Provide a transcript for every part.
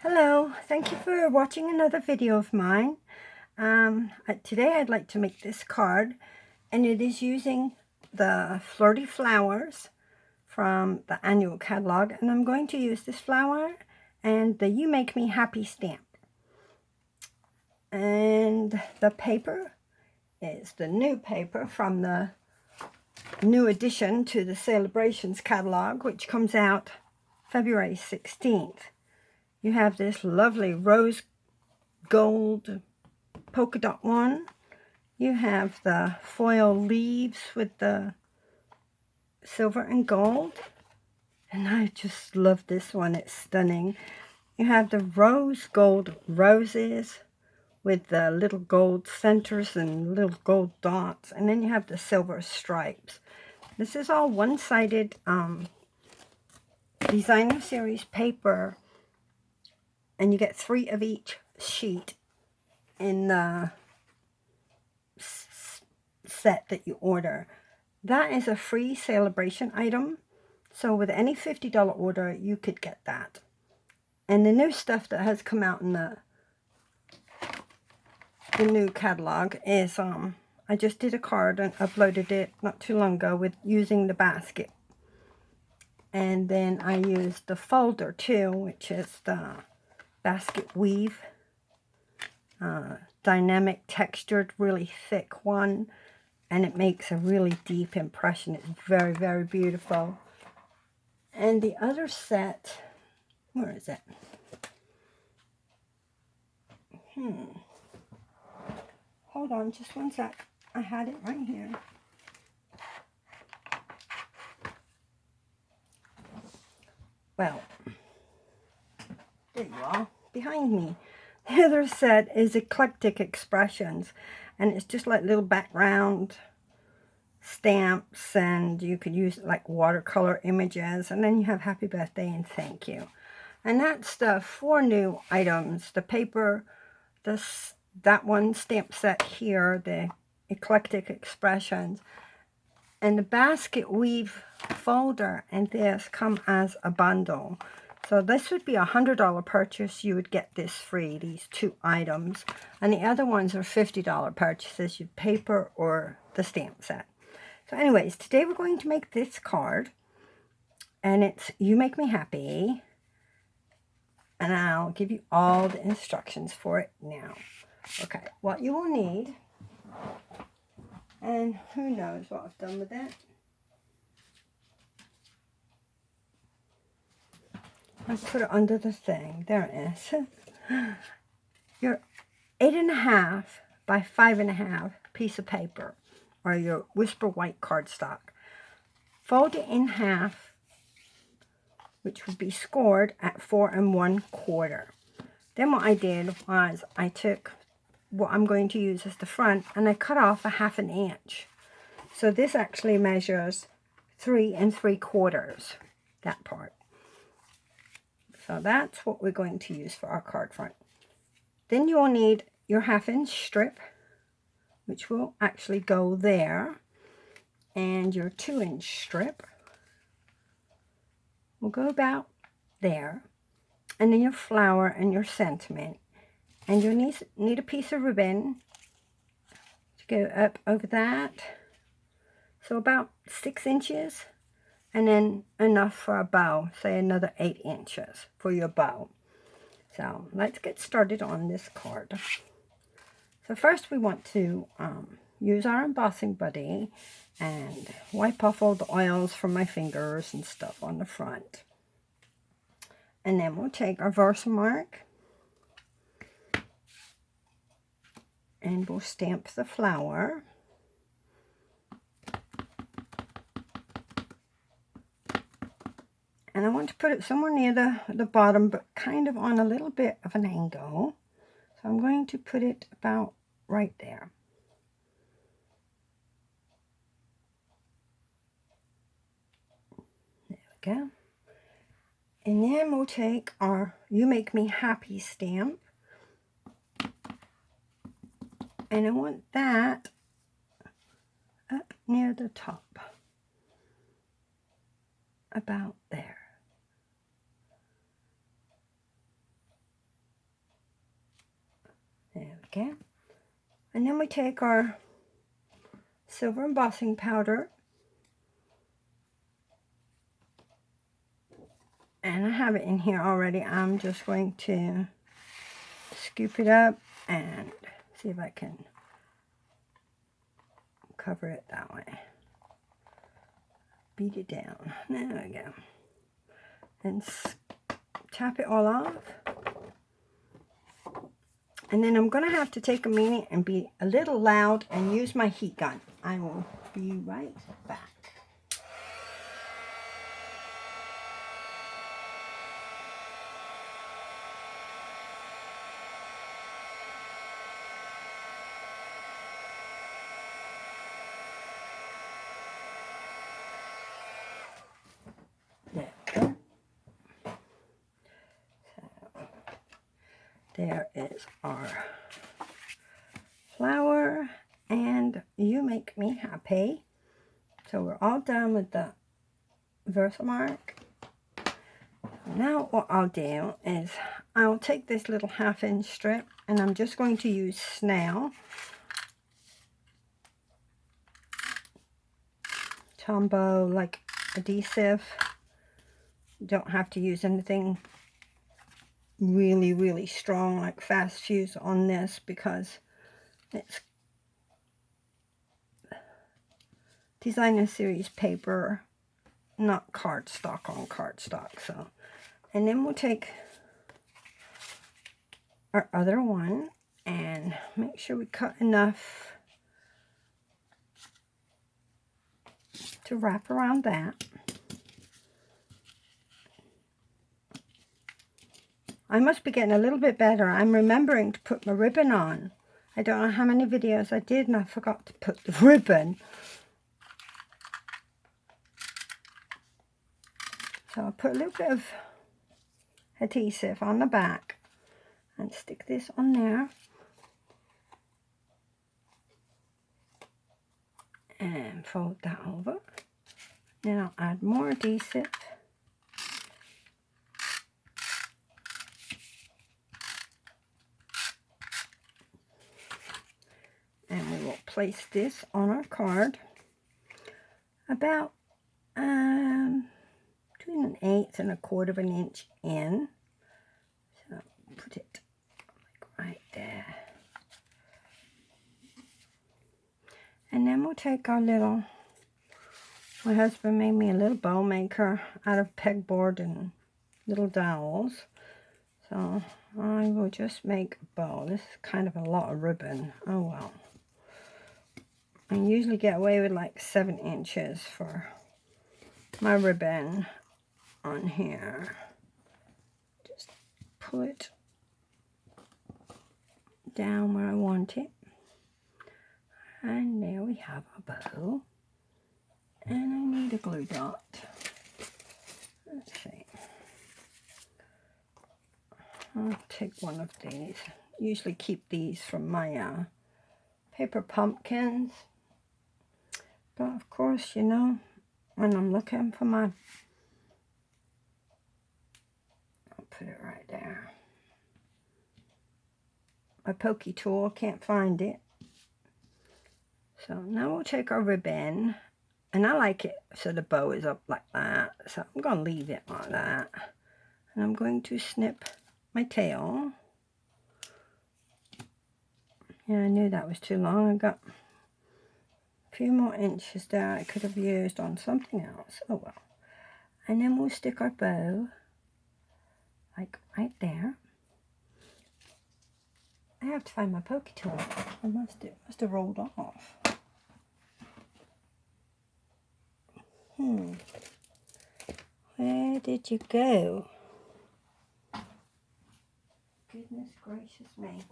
Hello, thank you for watching another video of mine. Today I'd like to make this card, and it is using the Flirty Flowers from the annual catalog, and I'm going to use this flower and the You Make Me Happy stamp. And the paper is the new paper from the new addition to the Celebrations catalog, which comes out February 16th. You have this lovely rose gold polka dot one. You have the foil leaves with the silver and gold. And I just love this one. It's stunning. You have the rose gold roses with the little gold centers and little gold dots. And then you have the silver stripes. This is all one-sided designer series paper. And you get 3 of each sheet in the set that you order. That is a free celebration item. So with any $50 order, you could get that. And the new stuff that has come out in the new catalog is, I just did a card and uploaded it not too long ago with using the basket. And then I used the folder too, which is the basket weave, dynamic textured, really thick one, and it makes a really deep impression. It's very, very beautiful. And the other set, where is it? Hold on just one sec. I had it right here. Well, there you are, behind me. The other set is Eclectic Expressions, and it's just like little background stamps, and you could use it like watercolor images, and then you have happy birthday and thank you. And that's the 4 new items. The paper, that one stamp set here, the Eclectic Expressions, and the basket weave folder and this come as a bundle. So this would be a $100 purchase. You would get this free, these 2 items. And the other ones are $50 purchases, your paper or the stamp set. So anyways, today we're going to make this card. And it's You Make Me Happy. And I'll give you all the instructions for it now. Okay, what you will need, and who knows what I've done with it. Let's put it under the thing. There it is. Your 8.5 by 5.5 piece of paper, or your Whisper White cardstock. Fold it in half, which would be scored at 4 1/4. Then what I did was I took what I'm going to use as the front, and I cut off a 1/2 inch. So this actually measures 3 3/4, that part. So that's what we're going to use for our card front. Then you will need your 1/2 inch strip, which will actually go there, and your 2 inch strip will go about there, and then your flower and your sentiment. And you'll need a piece of ribbon to go up over that, so about 6 inches. And then enough for a bow, say another 8 inches for your bow. So let's get started on this card. So first we want to use our Embossing Buddy and wipe off all the oils from my fingers and stuff on the front. And then we'll take our Versamark and we'll stamp the flower. And I want to put it somewhere near the bottom, but kind of on a little bit of an angle. So I'm going to put it about right there. There we go. And then we'll take our You Make Me Happy stamp. And I want that up near the top. About there. Okay. And then we take our silver embossing powder. And I have it in here already. I'm just going to scoop it up and see if I can cover it that way. Beat it down. There we go. And tap it all off. And then I'm going to have to take a minute and be a little loud and use my heat gun. I will be right back. There is our flower, and you make me happy. So we're all done with the Versamark. Now what I'll do is I'll take this little 1/2-inch strip, and I'm just going to use SNAIL Tombow like adhesive. You don't have to use anything really strong like fast fuse on this because it's designer series paper, not cardstock on cardstock. So, and then we'll take our other one and make sure we cut enough to wrap around that. I must be getting a little bit better. I'm remembering to put my ribbon on. I don't know how many videos I did and I forgot to put the ribbon. So I'll put a little bit of adhesive on the back and stick this on there. And fold that over. Then I'll add more adhesive. And we will place this on our card about between 1/8 and 1/4 of an inch in. So put it like right there. And then we'll take our little, my husband made me a little bow maker out of pegboard and little dowels. So I will just make a bow. This is kind of a lot of ribbon. Oh well. I usually get away with like 7 inches for my ribbon on here. Just pull it down where I want it. And there we have a bow. And I need a glue dot. Let's see. I'll take one of these. Usually keep these from my paper pumpkins. But of course, you know, when I'm looking for my, I'll put it right there. My pokey tool, can't find it. So now we'll take our ribbon, and I like it so the bow is up like that. So I'm going to leave it like that. And I'm going to snip my tail. Yeah, I knew that was too long. I got a few more inches there I could have used on something else. Oh well. And then we'll stick our bow like right there. I have to find my pokey tool. I must have rolled off. Where did you go? Goodness gracious me.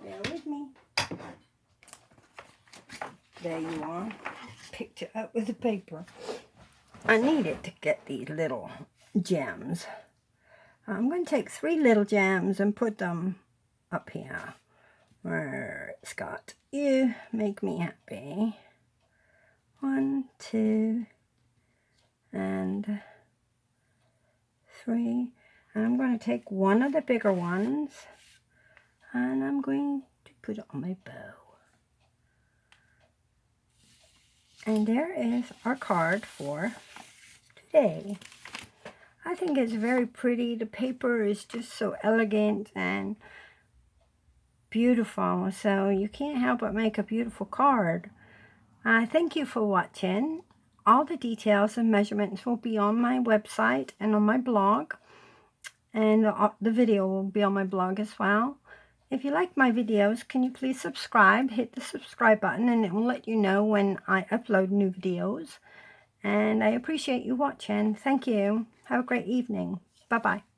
Bear with me. There you are. Picked it up with the paper. I needed to get these little gems. I'm going to take 3 little gems and put them up here where it's got "You Make Me Happy." 1, 2, and 3. And I'm going to take one of the bigger ones. And I'm going to put it on my bow. And there is our card for today. I think it's very pretty. The paper is just so elegant and beautiful. So you can't help but make a beautiful card. Thank you for watching. All the details and measurements will be on my website and on my blog. And the video will be on my blog as well. If you like my videos, can you please subscribe? Hit the subscribe button and it will let you know when I upload new videos. And I appreciate you watching. Thank you. Have a great evening. Bye-bye.